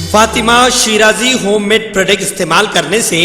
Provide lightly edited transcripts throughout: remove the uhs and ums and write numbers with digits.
Fatima Shirazi homemade product इस्तेमाल करने से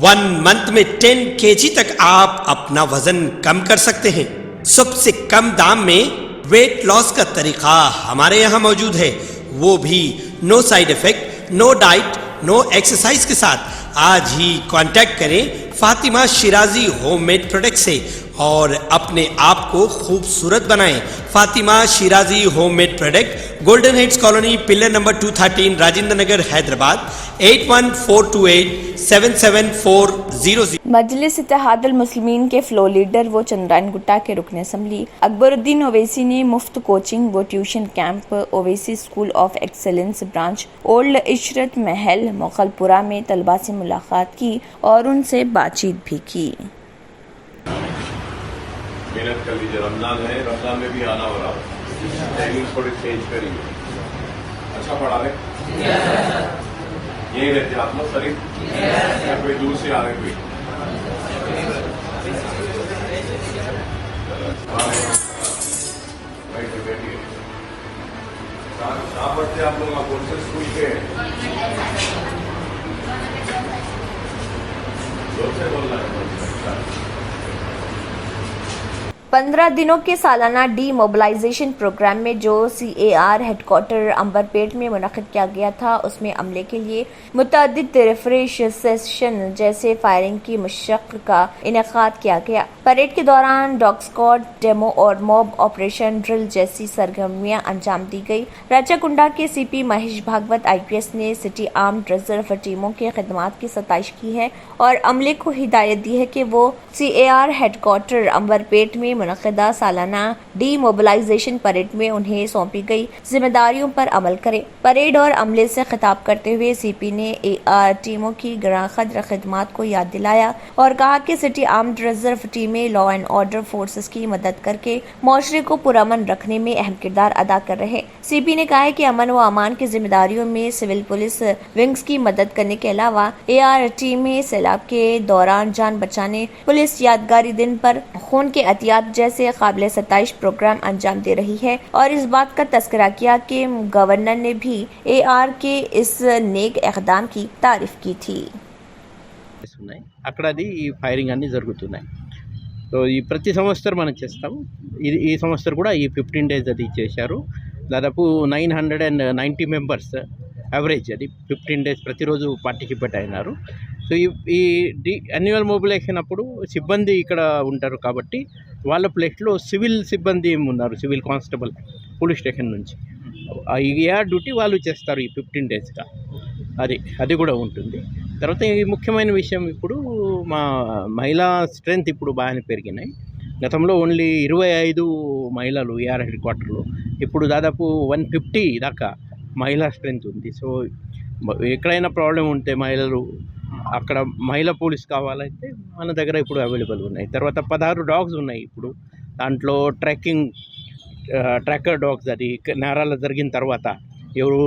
1 मंथ में 10 kg तक आप अपना वजन कम कर सकते हैं। सबसे कम दाम में वेट लॉस का तरीका हमारे यहाँ मौजूद है, वो भी no side effect, no diet, no exercise के साथ। आज ही कांटेक्ट करें फातिमा शिराजी होममेड प्रोडक्ट से और अपने आप को खूबसूरत बनाएं। Fatima Shirazi homemade product, golden heads colony, pillar number 213, Rajendra Nagar, Hyderabad 8142877400। Majlis Ittehadul Muslimeen के फ्लो लीडर व चंद्रायन गुट्टा के रुकन असम्बली अकबरुद्दीन ओवैसी ने मुफ्त कोचिंग व tuition camp Owaisi school of excellence branch old Ishrat महल मोगलपुरा में तलबा से मुलाकात की और उनसे बातचीत भी की। मेहनत कर लीजिए, रमजान है, रमजान में भी आना हो रहा, टाइमिंग थोड़ी चेंज करिए। अच्छा पढ़ा रहे, यही रहते आप लोग शरीफ या कोई दूर से आ रहे कोई? बैठिए। कहाँ पढ़ते आप लोग? कौन से स्कूल के? जोर से बोलना है। 15 दिनों के सालाना डी मोबिलाइजेशन प्रोग्राम में जो CAR हेडक्वार्टर अंबरपेट में मुनक्किद किया गया था, उसमें अमले के लिए मुतअद्दिद रिफ्रेश सेशन जैसे फायरिंग की मशक़ का इनेकाद किया गया। परेड के दौरान डॉग स्क्वाड, डेमो और मॉब ऑपरेशन ड्रिल जैसी सरगर्मियां अंजाम दी गई। राचाकुंडा के CP महेश भागवत IPS ने सिटी आर्म्ड रिजर्व टीमों की खिदमात की सताइश की है और अमले को हिदायत दी है कि वो CAR हेडक्वार्टर अंबरपेट में मुनक़िदा सालाना डी मोबिलाइजेशन परेड में उन्हें सौंपी गई जिम्मेदारियों पर अमल करें। परेड और अमले से खिताब करते हुए CP ने AR टीमों की गिरांक़द्र खिदमात को याद दिलाया और कहा कि सिटी आर्म्ड रिजर्व टीमें लॉ एंड ऑर्डर फोर्सेस की मदद करके मुआशरे को पुरअमन रखने में अहम किरदार अदा कर रहे। CP ने कहा है कि अमन व अमान की जिम्मेदारियों में सिविल पुलिस विंग्स की मदद करने के अलावा AR टीमें सैलाब के दौरान जान बचाने, पुलिस यादगारी दिन पर खून के एहतियात जैसे काबिल सताइश प्रोग्राम अंजाम दे रही है और इस बात का तस्करा किया कि गवर्नर ने भी AR के इस नेक इक़दाम की तारीफ की थी। అక్కడ అది ఈ ఫైరింగ్ అన్నీ జరుగుతున్నాయి. సో ఈ ప్రతి సంవత్సరం మనం చేస్తాము. ఈ సంవత్సరం కూడా ఈ 15 days అది చేశారు. దాదాపు 990 మెంబర్స్ యావరేజ్ అది 15 days ప్రతిరోజు పార్టిసిపేట్ అయినారు. సో ఈ యాన్యువల్ మొబిలైజేషన్ అప్పుడు సిబ్బంది ఇక్కడ ఉంటారు కాబట్టి వాళ్ళ ప్లేస్లో సివిల్ సిబ్బంది ఉన్నారు, సివిల్ కానిస్టేబుల్ పోలీస్ స్టేషన్ నుంచి AR డ్యూటీ వాళ్ళు చేస్తారు ఈ 15 daysగా. అది కూడా ఉంటుంది. తర్వాత ఈ ముఖ్యమైన విషయం, ఇప్పుడు మా మహిళా స్ట్రెంత్ ఇప్పుడు బాగానే పెరిగినాయి. గతంలో ఓన్లీ 25 మహిళలు AR హెడ్క్వార్టర్లో, ఇప్పుడు దాదాపు 150 దాకా మహిళా స్ట్రెంత్ ఉంది. సో ఎక్కడైనా ప్రాబ్లం ఉంటే మహిళలు అక్కడ మహిళా పోలీస్ కావాలంటే మన దగ్గర ఇప్పుడు అవైలబుల్ ఉన్నాయి. తర్వాత 16 డాగ్స్ ఉన్నాయి ఇప్పుడు. దాంట్లో ట్రాకర్ డాగ్స్, అది నేరాలు జరిగిన తర్వాత ఎవరు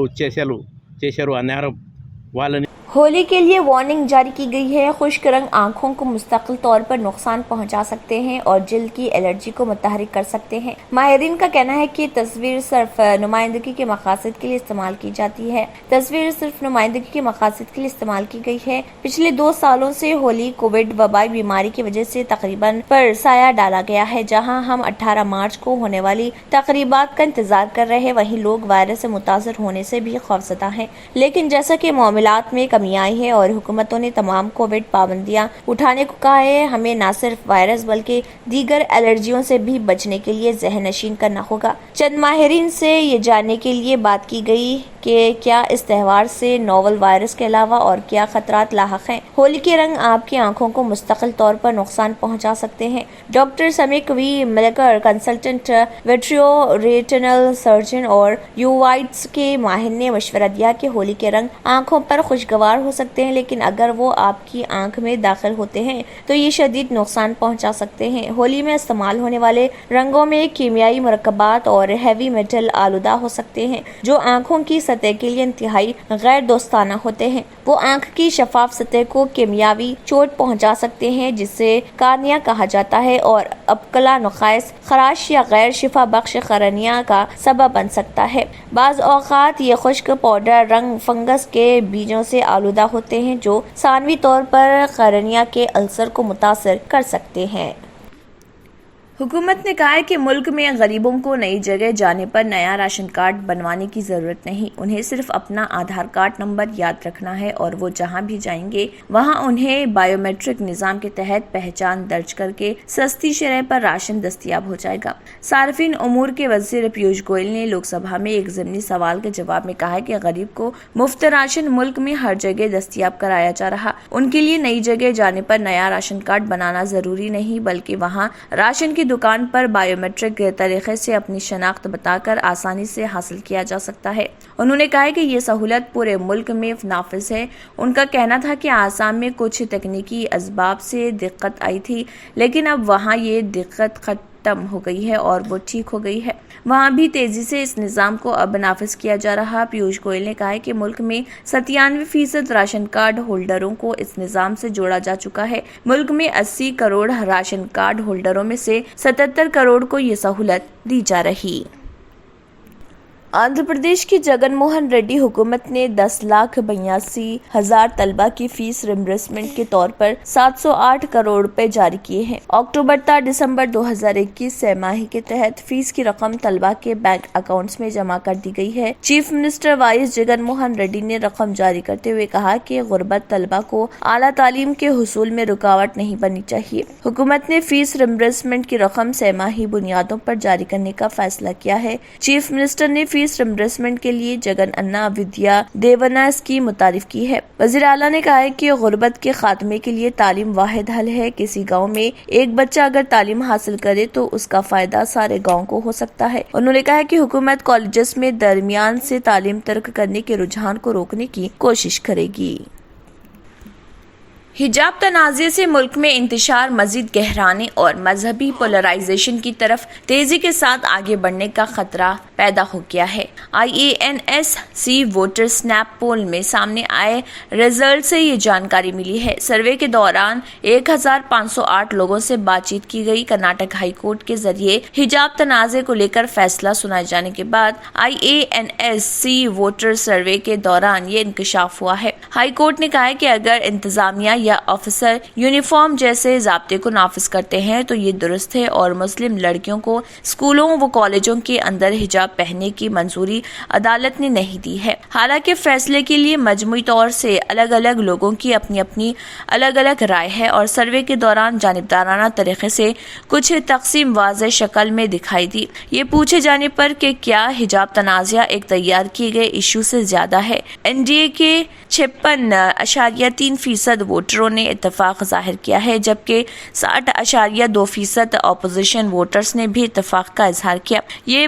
చేశారు ఆ నేరం వాళ్ళని। होली के लिए वार्निंग जारी की गई है। खुश्क रंग आंखों को मुस्तकिल तौर पर नुकसान पहुंचा सकते हैं और जिल्द की एलर्जी को मुतहरिक कर सकते हैं। माहिरीन का कहना है कि तस्वीर सिर्फ नुमाइंदगी के मकासद के लिए इस्तेमाल की जाती है। तस्वीर सिर्फ नुमाइंदगी के मकासद के लिए इस्तेमाल की गई है। पिछले 2 सालों से होली कोविड वबाई बीमारी की वजह से तकरीबन पर साया डाला गया है। जहाँ हम 18 मार्च को होने वाली तकरीबात का इंतजार कर रहे हैं, वहीं लोग वायरस से मुतासर होने से भी खौफजदा हैं। लेकिन जैसा कि मामलात में कमी आई है और हुकूमतों ने तमाम कोविड पाबंदियां उठाने को कहा है, हमें न सिर्फ वायरस बल्कि दीगर एलर्जियों से भी बचने के लिए ज़हन नशीन करना होगा। चंद माहिरीन से ये जानने के लिए बात की गई कि क्या इस त्यौहार से नोवल वायरस के अलावा और क्या खतरात लाहक हैं। होली के रंग आपकी आंखों को मुस्तकिल तौर पर नुकसान पहुंचा सकते हैं। डॉक्टर समीक वी मिलकर, कंसल्टेंट विट्रियो रेटिनल सर्जन और यूवाइट्स के माहिर ने मशवरा दिया कि होली के रंग आंखों पर खुशगवार हो सकते हैं, लेकिन अगर वो आपकी आंख में दाखिल होते हैं तो ये शदीद नुकसान पहुंचा सकते हैं। होली में इस्तेमाल होने वाले रंगों में कीमियाई मुरक्कबात और हैवी मेटल आलूदा हो सकते हैं जो आंखों की سطح کے لیے انتہائی غیر دوستانہ ہوتے ہیں۔ وہ آنکھ کی شفاف سطح کو کیمیاوی چوٹ پہنچا سکتے ہیں جسے کارنیا کہا جاتا ہے اور ابکلا نخاس، خراش یا غیر شفا بخش قرنیہ کا سبب بن سکتا ہے۔ بعض اوقات یہ خشک پاؤڈر رنگ فنگس کے بیجوں سے آلودہ ہوتے ہیں جو ثانوی طور پر قرنیہ کے السر کو متاثر کر سکتے ہیں۔ حکومت نے کہا ہے کہ ملک میں غریبوں کو نئی جگہ جانے پر نیا راشن کارڈ بنوانے کی ضرورت نہیں، انہیں صرف اپنا آدھار کارڈ نمبر یاد رکھنا ہے اور وہ جہاں بھی جائیں گے وہاں انہیں بائیو میٹرک نظام کے تحت پہچان درج کر کے سستی شرح پر راشن دستیاب ہو جائے گا۔ صارفین امور کے وزیر پیوش گوئل نے لوک سبھا میں ایک ضمنی سوال کے جواب میں کہا کہ غریب کو مفت راشن ملک میں ہر جگہ دستیاب کرایا جا رہا، ان کے لیے نئی جگہ جانے پر نیا راشن کارڈ بنانا ضروری نہیں بلکہ وہاں راشن کی دکان پر بائیو میٹرک طریقے سے اپنی شناخت بتا کر آسانی سے حاصل کیا جا سکتا ہے۔ انہوں نے کہا کہ یہ سہولت پورے ملک میں نافذ ہے۔ ان کا کہنا تھا کہ آسام میں کچھ تکنیکی اسباب سے دقت آئی تھی لیکن اب وہاں یہ دقت ختم ہو گئی ہے اور وہ ٹھیک ہو گئی ہے، وہاں بھی تیزی سے اس نظام کو اب نافذ کیا جا رہا۔ پیوش گوئل نے کہا کہ ملک میں 97% راشن کارڈ ہولڈروں کو اس نظام سے جوڑا جا چکا ہے۔ ملک میں 80 کروڑ راشن کارڈ ہولڈروں میں سے 77 کروڑ کو یہ سہولت دی جا رہی۔ آندھرا پردیش کی جگن موہن ریڈی حکومت نے 10,82,000 طلبہ کی فیس ریمبرسمنٹ کے طور پر 708 کروڑ روپے جاری کیے ہیں۔ اکتوبر تا دسمبر 2021 سہ ماہی کے تحت فیس کی رقم طلبہ کے بینک اکاؤنٹس میں جمع کر دی گئی ہے۔ چیف منسٹر وائس جگن موہن ریڈی نے رقم جاری کرتے ہوئے کہا کہ غربت طلبہ کو اعلیٰ تعلیم کے حصول میں رکاوٹ نہیں بننی چاہیے۔ حکومت نے فیس ریمبرسمنٹ کی رقم سہ ماہی بنیادوں پر جاری کرنے کا فیصلہ کیا ہے۔ چیف منسٹر نے فیس ریمبرسمنٹ کے لیے جگن انا ودیا دیونا اسکیم متعارف کی ہے۔ وزیر اعلیٰ نے کہا کہ غربت کے خاتمے کے لیے تعلیم واحد حل ہے۔ کسی گاؤں میں ایک بچہ اگر تعلیم حاصل کرے تو اس کا فائدہ سارے گاؤں کو ہو سکتا ہے۔ انہوں نے کہا کہ حکومت کالجز میں درمیان سے تعلیم ترک کرنے کے رجحان کو روکنے کی کوشش کرے گی۔ حجاب تنازع سے ملک میں انتشار مزید گہرانے اور مذہبی پولرائزیشن کی طرف تیزی کے ساتھ آگے بڑھنے کا خطرہ پیدا ہو گیا ہے۔ IANSC ووٹر سنیپ پول میں سامنے آئے رزلٹ سے یہ جانکاری ملی ہے۔ سروے کے دوران 1508 لوگوں سے بات چیت کی گئی۔ کرناٹک ہائی کورٹ کے ذریعے حجاب تنازع کو لے کر فیصلہ سنائے جانے کے بعد IANSC ووٹر سروے کے دوران یہ انکشاف ہوا ہے۔ ہائی کورٹ نے کہا ہے کہ اگر انتظامیہ یا آفیسر یونیفارم جیسے ضابطے کو نافذ کرتے ہیں تو یہ درست ہے اور مسلم لڑکیوں کو اسکولوں و کالجوں کے اندر حجاب پہننے کی منظوری عدالت نے نہیں دی ہے۔ حالانکہ فیصلے کے لیے مجموعی طور سے الگ الگ لوگوں کی اپنی اپنی الگ الگ رائے ہے اور سروے کے دوران جانبدارانہ طریقے سے کچھ تقسیم واضح شکل میں دکھائی دی۔ یہ پوچھے جانے پر کہ کیا حجاب تنازع ایک تیار کیے گئے ایشو سے زیادہ ہے، NDA کے 56.3% ووٹروں نے اتفاق ظاہر کیا ہے جبکہ 60.2% اپوزیشن ووٹرز نے بھی اتفاق کا اظہار کیا۔ یہ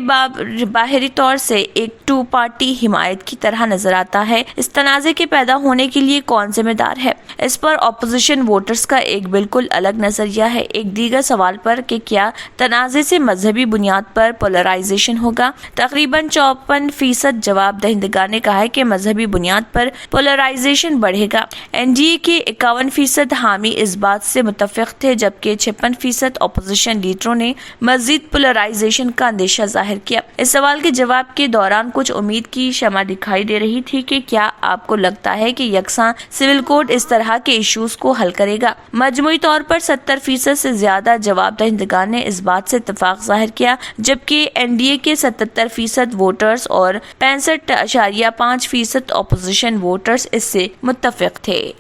باہری طور سے ایک ٹو پارٹی حمایت کی طرح نظر آتا ہے۔ اس تنازع کے پیدا ہونے کے لیے کون ذمہ دار ہے، اس پر اپوزیشن ووٹرز کا ایک بالکل الگ نظریہ ہے۔ ایک دیگر سوال پر کہ کیا تنازع سے مذہبی بنیاد پر پولرائزیشن ہوگا، تقریباً 54% جواب دہندگان نے کہا ہے کہ مذہبی بنیاد پر پولرائزیشن بڑھے گا۔ NDA کے 51% حامی اس بات سے متفق تھے جبکہ 56% اپوزیشن لیڈروں نے مزید پولرائزیشن کا اندیشہ ظاہر کیا۔ اس سوال کے جواب کے دوران کچھ امید کی شمع دکھائی دے رہی تھی کہ کیا آپ کو لگتا ہے کہ یکساں سول کوڈ اس طرح کے ایشوز کو حل کرے گا۔ مجموعی طور پر 70% سے زیادہ جواب دہندگان نے اس بات سے اتفاق ظاہر کیا جبکہ NDA کے 77% ووٹرز اور 65.5% اپوزیشن ووٹرز اس سے متفق تھے۔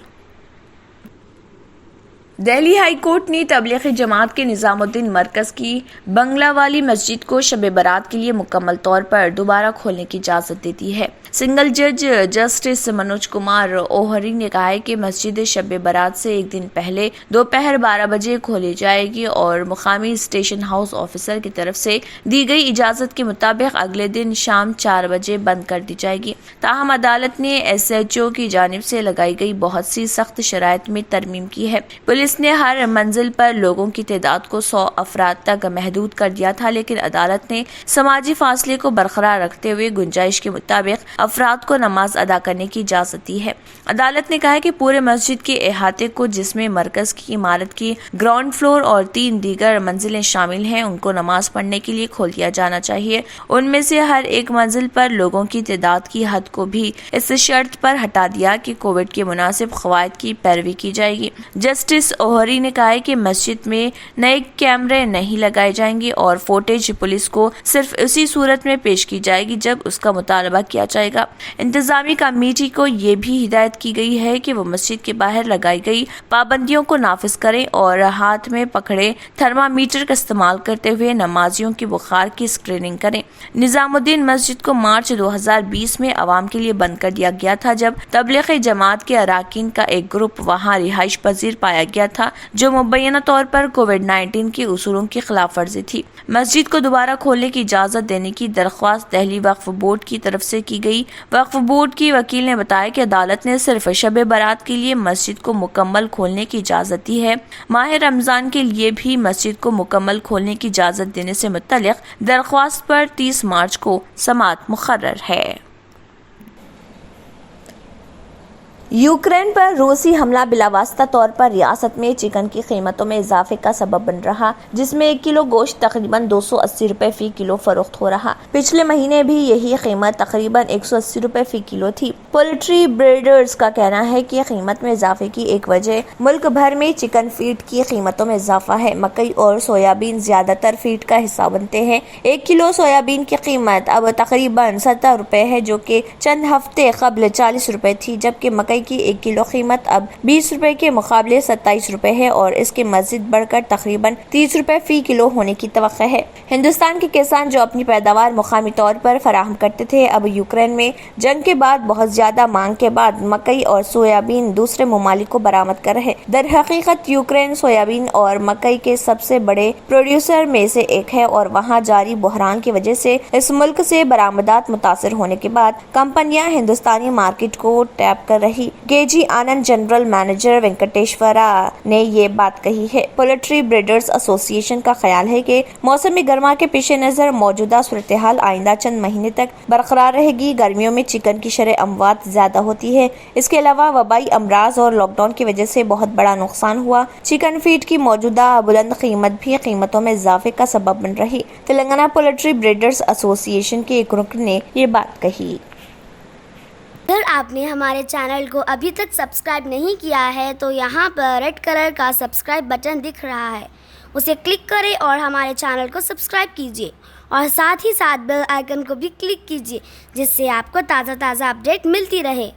دہلی ہائی کورٹ نے تبلیغی جماعت کے نظام الدین مرکز کی بنگلہ والی مسجد کو شب برات کے لیے مکمل طور پر دوبارہ کھولنے کی اجازت دے دی ہے۔ سنگل جج جسٹس منوج کمار اوہری نے کہا ہے کہ مسجد شب برات سے ایک دن پہلے دوپہر 12 بجے کھولی جائے گی اور مقامی اسٹیشن ہاؤس آفیسر کی طرف سے دی گئی اجازت کے مطابق اگلے دن شام 4 بجے بند کر دی جائے گی۔ تاہم عدالت نے SHO کی جانب سے لگائی گئی بہت سی سخت شرائط میں ترمیم کی ہے۔ پولیس पुलिस ने हर मंजिल पर लोगों की तादाद को 100 अफराद तक महदूद कर दिया था, लेकिन अदालत ने समाजी फासले को बरकरार रखते हुए गुंजाइश के मुताबिक अफराद को नमाज अदा करने की इजाजत दी है। अदालत ने कहा है कि पूरे मस्जिद के अहाते को, जिसमें मरकज की इमारत की ग्राउंड फ्लोर और 3 दीगर मंजिलें शामिल हैं, उनको नमाज पढ़ने के लिए खोल दिया जाना चाहिए। उनमें से हर एक मंजिल पर लोगों की तादाद की हद को भी इस शर्त पर हटा दिया कि कोविड के मुनासिब क़वाइद की पैरवी की जाएगी। जस्टिस ओहरी ने कहा है कि मस्जिद में नए कैमरे नहीं लगाए जाएंगे और फुटेज पुलिस को सिर्फ उसी सूरत में पेश की जाएगी जब उसका मुतालबा किया जाएगा। इंतजामी कमेटी को ये भी हिदायत की गई है कि वो मस्जिद के बाहर लगाई गई पाबंदियों को नाफिज करें और हाथ में पकड़े थर्मामीटर का इस्तेमाल करते हुए नमाजियों की बुखार की स्क्रीनिंग करें। निजामुद्दीन मस्जिद को मार्च 2020 में आवाम के लिए बंद कर दिया गया था, जब तबलीग जमात के अराकीन का एक ग्रुप वहां रिहाइश पजीर पाया गया था, जो मुबैना तौर पर कोविड-19 के उसूलों की खिलाफ वर्जी थी। मस्जिद को दोबारा खोलने की इजाजत देने की दरख्वास्त दिल्ली वक्फ बोर्ड की तरफ से की गई। वक्फ बोर्ड की वकील ने बताया कि अदालत ने सिर्फ शब बारात के लिए मस्जिद को मुकम्मल खोलने की इजाजत दी है। माह रमजान के लिए भी मस्जिद को मुकम्मल खोलने की इजाजत देने से मुतल्लिक दरख्वास्त पर 30 मार्च को समाअत मुकर्रर है। यूक्रेन पर रूसी हमला बिलावास्ता तौर पर रियासत में चिकन की कीमतों में इजाफे का सबब बन रहा, जिसमें 1 किलो गोश्त तकरीबन 280 रुपए फी किलो फरोख्त हो रहा। पिछले महीने भी यही कीमत तकरीबन 180 रुपए फी किलो थी। पोल्ट्री ब्रीडर्स का कहना है कि कीमत में इजाफे की एक वजह मुल्क भर में चिकन फीड की कीमतों में इजाफा है। मकई और सोयाबीन ज्यादातर फीड का हिस्सा बनते हैं। 1 किलो सोयाबीन की कीमत अब तकरीबन 70 रुपए है, जो कि चंद हफ्ते कबल 40 रुपए थी, जबकि मकई की 1 किलो कीमत अब 20 रुपए के मुकाबले 27 रुपए है और इसके मजीद बढ़कर तकरीबन 30 रुपए फी किलो होने की तवक्को है। हिंदुस्तान के किसान जो अपनी पैदावार मुकामी तौर पर फराहम करते थे, अब यूक्रेन में जंग के बाद बहुत ज्यादा मांग के बाद मकई और सोयाबीन दूसरे ममालिक को बरामद कर रहे। दर हकीकत यूक्रेन सोयाबीन और मकई के सबसे बड़े प्रोड्यूसर में से एक है और वहाँ जारी बहरान की वजह से इस मुल्क से बरामदात मुतासर होने के बाद कंपनियां हिंदुस्तानी मार्केट को टैप कर रही। केजी आनंद जनरल मैनेजर वेंकटेश्वरा ने ये बात कही है। पोल्ट्री ब्रीडर्स एसोसिएशन का ख्याल है कि मौसमी गर्मा के पेश नजर मौजूदा सूरत हाल आइंदा चंद महीने तक बरकरार रहेगी। गर्मियों में चिकन की शरह अमवात ज्यादा होती है। इसके अलावा वबाई अमराज और लॉकडाउन की वजह से बहुत बड़ा नुकसान हुआ। चिकन फीड की मौजूदा बुलंद कीमत भी कीमतों में इजाफे का सबब बन रही। तेलंगाना पोल्ट्री ब्रीडर्स एसोसिएशन के एक रुकन ने ये बात कही। अगर आपने हमारे चैनल को अभी तक सब्सक्राइब नहीं किया है तो यहाँ पर रेड कलर का सब्सक्राइब बटन दिख रहा है, उसे क्लिक करें और हमारे चैनल को सब्सक्राइब कीजिए और साथ ही साथ बेल आइकन को भी क्लिक कीजिए, जिससे आपको ताज़ा अपडेट मिलती रहे।